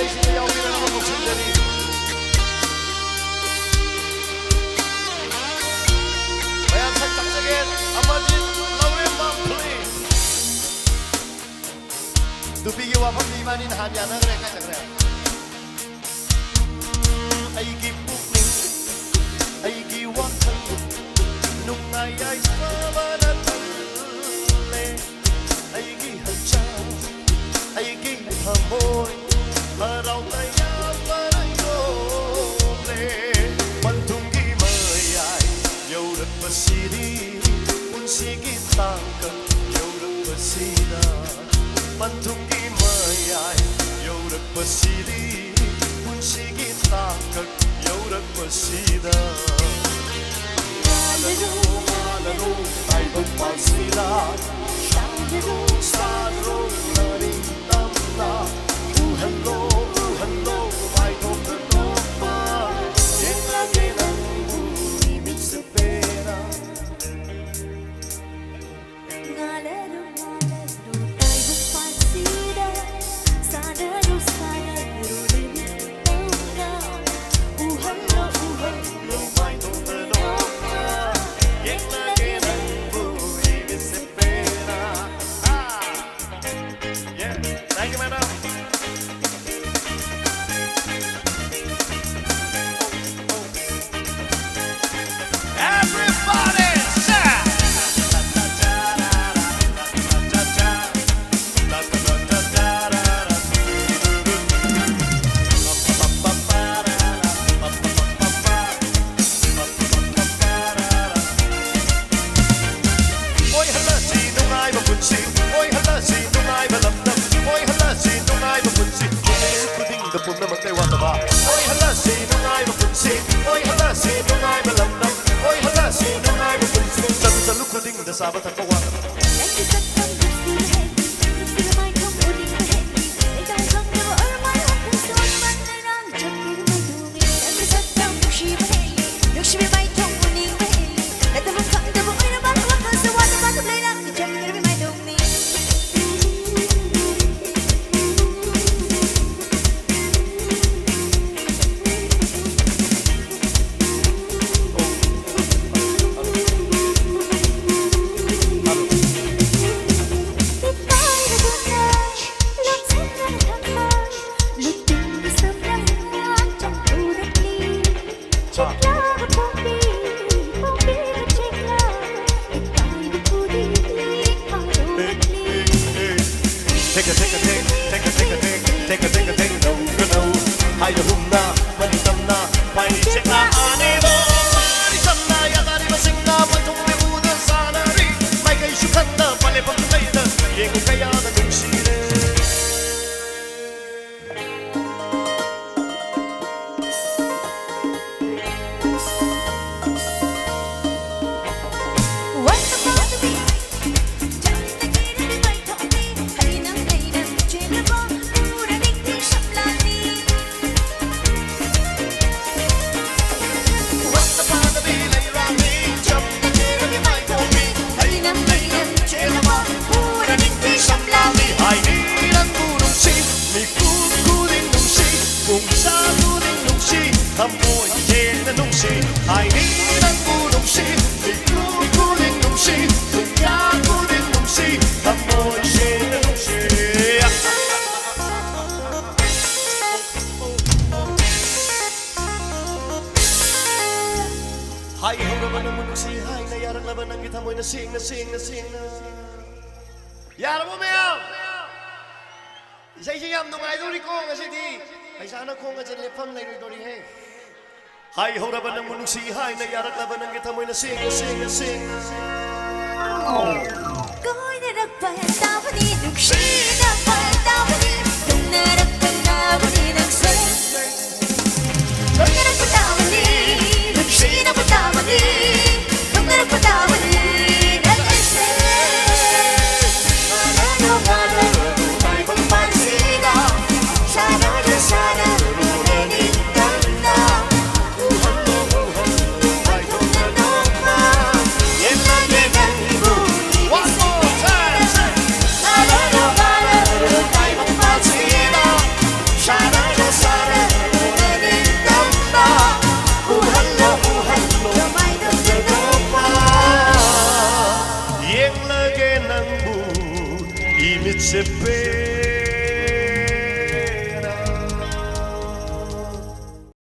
이세이신의 영웅이라는 목숨들이 마약 살짝짝에 아마짓 라우렌만 플리즈 누비기와 밤비만인 한야나 그래 그래 아이기 북닝 아이기 와탄 농아야 있어봐라 탈래 아이기 한자 아이기 하모이 하라우 나야 말아요래 만둥기 마야이 여우르버시리 운시기 땅끝 여우르버시다 만둥기 마야이 여우르버시리 운시기 땅끝 여우르버시다 나나로 아이고 빠시다 산으로 나리 남나 우한로 I don't know why 옛날에 난 우리 밉스페라 나래로 아이고 빠시다 산으로 남나 우한로 I don't know why 옛날에 난 우리 밉스페라 Yeah, thank you, madam. Everybody, shout! Oihallasi, nungay mapunsi. Oihallasi, nungay malamdam. Oihallasi, nungay mapunsi. Kuding dapon na magtaywa-taba. Oihallasi, nungay mapunsi. Oihallasi, nungay malamdam. Oihallasi, nungay mapunsi. Salu-salu kuding da sabat ang kawa-taba. Hay huraban ng mundo si hay na yarang laban ng kita mo'y nasing na Yara mo meow Isa-isayam nung idol ko kasi di Ay sana ko nga dyan lepang na idol hey Hay huraban ng mundo si hay na yarang laban ng kita mo'y nasing Ko'y naragpahantapani Nukshin ang pahantapani Nung naragpahantapani Nagsay Ko'y naragpahantapani Nukshin ang pahantapani Nung naragpahantapani Nagsay Malalo May pagpansina Sana na sana Runanin na Ay kung nanong ma Yan lagi ng buhay One more time! Malalo May pagpansina Sana na Mitsepe